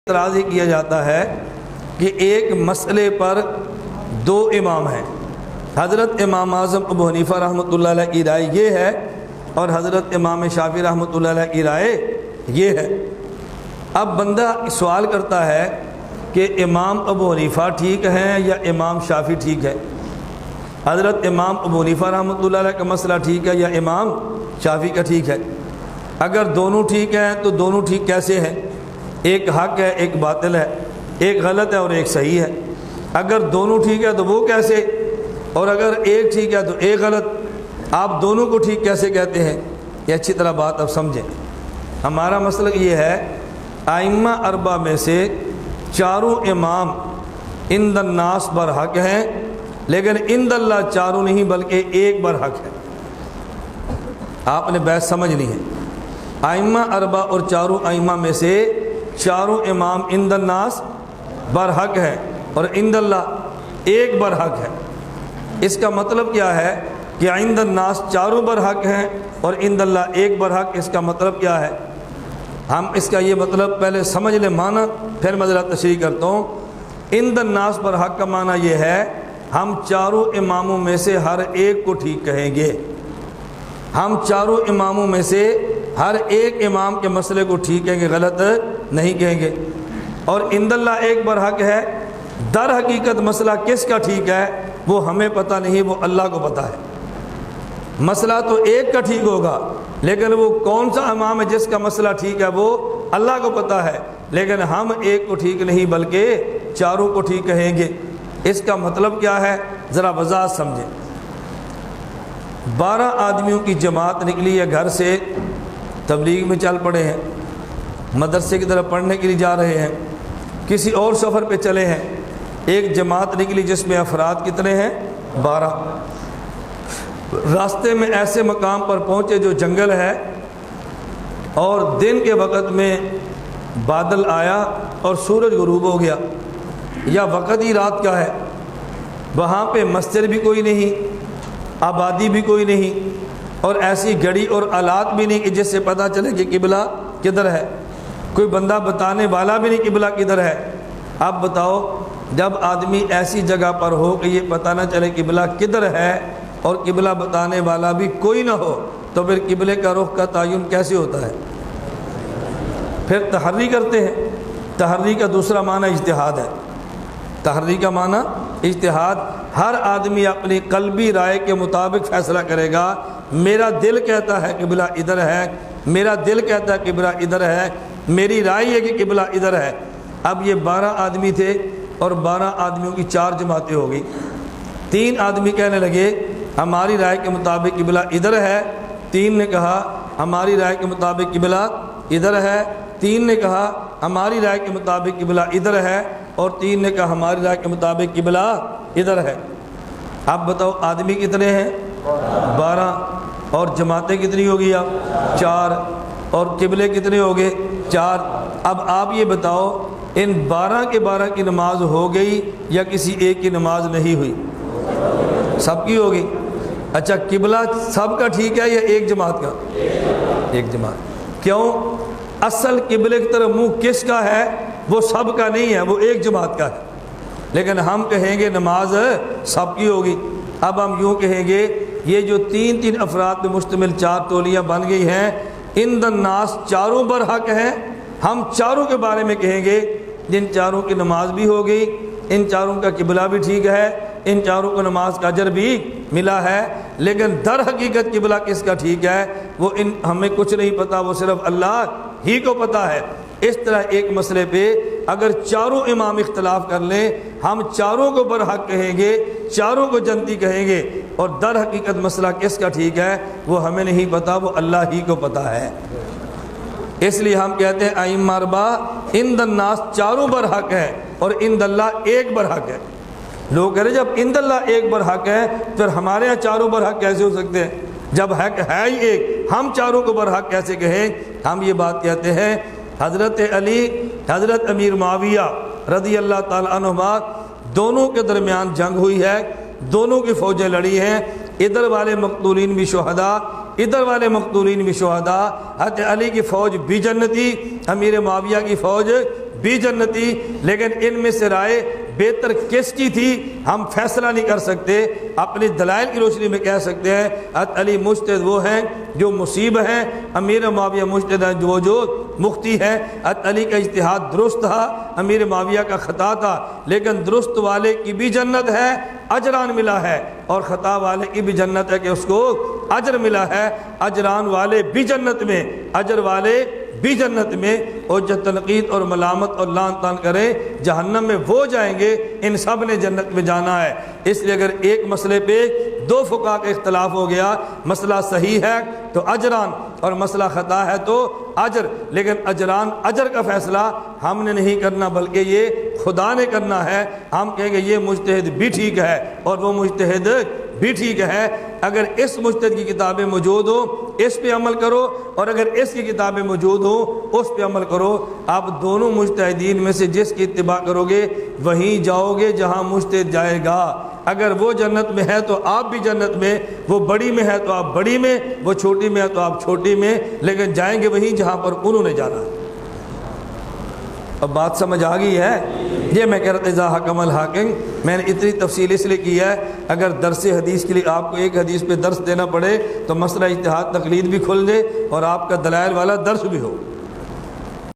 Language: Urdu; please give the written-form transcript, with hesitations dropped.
اعتراض یہ کیا جاتا ہے کہ ایک مسئلے پر دو امام ہیں، حضرت امام اعظم ابو حنیفہ رحمۃ اللہ علیہ کی رائے یہ ہے اور حضرت امام شافعی رحمۃ اللہ علیہ کی رائے یہ ہے۔ اب بندہ سوال کرتا ہے کہ امام ابو حنیفہ ٹھیک ہیں یا امام شافعی ٹھیک ہے، حضرت امام ابو حنیفہ رحمۃ اللہ علیہ کا مسئلہ ٹھیک ہے یا امام شافعی کا ٹھیک ہے؟ اگر دونوں ٹھیک ہیں تو دونوں ٹھیک کیسے ہیں؟ ایک حق ہے ایک باطل ہے، ایک غلط ہے اور ایک صحیح ہے۔ اگر دونوں ٹھیک ہے تو وہ کیسے، اور اگر ایک ٹھیک ہے تو ایک غلط، آپ دونوں کو ٹھیک کیسے کہتے ہیں؟ یہ اچھی طرح بات اب سمجھیں۔ ہمارا مسئلہ یہ ہے، ائمہ اربعہ میں سے چاروں امام عند الناس برحق ہیں، لیکن عند اللہ چاروں نہیں بلکہ ایک برحق ہے۔ آپ نے بحث سمجھنی ہے۔ ائمہ اربعہ اور چاروں ائمہ میں سے چاروں امام عند الناس برحق ہے اور عند اللہ ایک برحق ہے۔ اس کا مطلب کیا ہے کہ عند الناس چاروں برحق ہیں اور عند اللہ ایک برحق۔ اس کا مطلب کیا ہے؟ ہم اس کا یہ مطلب پہلے سمجھ لیں معنی، پھر میں ذرا تشریح کرتا ہوں۔ عند الناس برحق کا معنی یہ ہے، ہم چاروں اماموں میں سے ہر ایک کو ٹھیک کہیں گے۔ ہم چاروں اماموں میں سے ہر ایک امام کے مسئلے کو ٹھیک کہیں گے، غلط نہیں کہیں گے۔ اور عند اللہ ایک برحق ہے، در حقیقت مسئلہ کس کا ٹھیک ہے وہ ہمیں پتہ نہیں، وہ اللہ کو پتہ ہے۔ مسئلہ تو ایک کا ٹھیک ہوگا، لیکن وہ کون سا امام ہے جس کا مسئلہ ٹھیک ہے وہ اللہ کو پتہ ہے، لیکن ہم ایک کو ٹھیک نہیں بلکہ چاروں کو ٹھیک کہیں گے۔ اس کا مطلب کیا ہے ذرا وضاحت سمجھیں۔ 12 آدمیوں کی جماعت نکلی ہے، گھر سے تبلیغ میں چل پڑے ہیں، مدرسے کی طرف پڑھنے کے لیے جا رہے ہیں، کسی اور سفر پہ چلے ہیں۔ ایک جماعت نکلی جس میں افراد کتنے ہیں؟ 12۔ راستے میں ایسے مقام پر پہنچے جو جنگل ہے اور دن کے وقت میں بادل آیا اور سورج غروب ہو گیا، یا وقت ہی رات کا ہے۔ وہاں پہ مسجد بھی کوئی نہیں، آبادی بھی کوئی نہیں، اور ایسی گھڑی اور آلات بھی نہیں کہ جس سے پتہ چلے کہ قبلہ کدھر ہے، کوئی بندہ بتانے والا بھی نہیں قبلہ کدھر ہے۔ اب بتاؤ، جب آدمی ایسی جگہ پر ہو کہ یہ پتہ نہ چلے قبلہ کدھر ہے اور قبلہ بتانے والا بھی کوئی نہ ہو، تو پھر قبلے کا رخ کا تعین کیسے ہوتا ہے؟ پھر تحری کرتے ہیں۔ تحری کا دوسرا معنی اجتہاد ہے۔ تحری کا معنی اجتہاد، ہر آدمی اپنی قلبی رائے کے مطابق فیصلہ کرے گا۔ میرا دل کہتا ہے قبلہ ادھر ہے، میرا دل کہتا ہے قبلہ ادھر ہے، میری رائے ہے کہ قبلہ ادھر ہے۔ اب یہ 12 آدمی تھے اور 12 آدمیوں کی 4 جماعتیں ہو گئی۔ 3 آدمی کہنے لگے ہماری رائے کے مطابق قبلہ ادھر ہے، 3 نے کہا ہماری رائے کے مطابق قبلہ ادھر ہے، 3 نے کہا ہماری رائے کے مطابق قبلہ ادھر ہے، اور 3 نے کہا ہماری رائے کے مطابق قبلہ ادھر ہے۔ اب بتاؤ آدمی کتنے ہیں؟ 12، اور جماعتیں کتنی ہوگی؟ اب 4، اور قبلے کتنے ہو گئے؟ 4۔ اب آپ یہ بتاؤ ان 12 کے 12 کی نماز ہو گئی یا کسی ایک کی نماز نہیں ہوئی؟ سب کی ہوگی۔ اچھا، قبلہ سب کا ٹھیک ہے یا ایک جماعت کا؟ ایک جماعت۔ کیوں؟ اصل قبلے کی طرف منہ کس کا ہے؟ وہ سب کا نہیں ہے، وہ ایک جماعت کا ہے، لیکن ہم کہیں گے نماز سب کی ہوگی۔ اب ہم یوں کہیں گے یہ جو 3 افراد پہ مشتمل 4 ٹولیاں بن گئی ہیں، عند الناس چاروں برحق ہیں۔ ہم چاروں کے بارے میں کہیں گے جن چاروں کی نماز بھی ہو گئی، ان چاروں کا قبلہ بھی ٹھیک ہے، ان چاروں کو نماز کا اجر بھی ملا ہے، لیکن در حقیقت قبلہ کس کا ٹھیک ہے وہ ہمیں کچھ نہیں پتہ، وہ صرف اللہ ہی کو پتہ ہے۔ اس طرح ایک مسئلے پہ اگر چاروں امام اختلاف کر لیں، ہم چاروں کو برحق کہیں گے، چاروں کو جنتی کہیں گے، اور در حقیقت مسئلہ کس کا ٹھیک ہے وہ ہمیں نہیں پتہ، وہ اللہ ہی کو پتہ ہے۔ اس لیے ہم کہتے ہیں ائمہ اربعہ عند الناس چاروں برحق ہے اور عند اللہ ایک برحق ہے۔ لوگ کہہ رہے جب عند اللہ ایک برحق ہے پھر ہمارے یہاں چاروں برحق کیسے ہو سکتے ہیں؟ جب حق ہے ہی ایک، ہم چاروں کو برحق کیسے کہیں؟ ہم یہ بات کہتے ہیں حضرت علی، حضرت امیر معاویہ رضی اللہ تعالیٰ عنہما، دونوں کے درمیان جنگ ہوئی ہے، دونوں کی فوجیں لڑی ہیں، ادھر والے مقتولین بھی شہداء، ادھر والے مقتولین بھی شہداء۔ حضرت علی کی فوج بھی جنتی، امیر معاویہ کی فوج بھی جنتی، لیکن ان میں سے رائے بہتر کس کی تھی ہم فیصلہ نہیں کر سکتے، اپنی دلائل کی روشنی میں کہہ سکتے ہیں حضرت علی مجتہد وہ ہیں جو مصیب ہیں، امیر معاویہ مجتہد ہیں جو مختی ہے۔ حضرت علی کا اجتہاد درست تھا، امیر معاویہ کا خطا تھا، لیکن درست والے کی بھی جنت ہے، اجران ملا ہے، اور خطا والے کی بھی جنت ہے کہ اس کو اجر ملا ہے۔ اجران والے بھی جنت میں، اجر والے بھی جنت میں، اور جو تنقید اور ملامت اور لعن طعن کرے جہنم میں وہ جائیں گے، ان سب نے جنت میں جانا ہے۔ اس لیے اگر ایک مسئلے پہ دو فقہاء کا اختلاف ہو گیا، مسئلہ صحیح ہے تو اجران اور مسئلہ خطا ہے تو اجر، لیکن اجران اجر کا فیصلہ ہم نے نہیں کرنا بلکہ یہ خدا نے کرنا ہے۔ ہم کہیں گے یہ مجتہد بھی ٹھیک ہے اور وہ مجتہد بھی ٹھیک ہے، اگر اس مجتہد کی کتابیں موجود ہو اس پہ عمل کرو، اور اگر اس کی کتابیں موجود ہو اس پہ عمل کرو۔ آپ دونوں مجتہدین میں سے جس کی اتباع کرو گے وہیں جاؤ گے جہاں مجتہد جائے گا۔ اگر وہ جنت میں ہے تو آپ بھی جنت میں، وہ بڑی میں ہے تو آپ بڑی میں، وہ چھوٹی میں ہے تو آپ چھوٹی میں، لیکن جائیں گے وہیں جہاں پر انہوں نے جانا ہے۔ اب بات سمجھ آ گئی ہے؟ یہ میں کہہ رہا تھا اذا حکم الحاکم، میں نے اتنی تفصیل اس لیے کی ہے اگر درس حدیث کے لیے آپ کو ایک حدیث پہ درس دینا پڑے تو مسئلہ اجتہاد تقلید بھی کھل دے اور آپ کا دلائل والا درس بھی ہو۔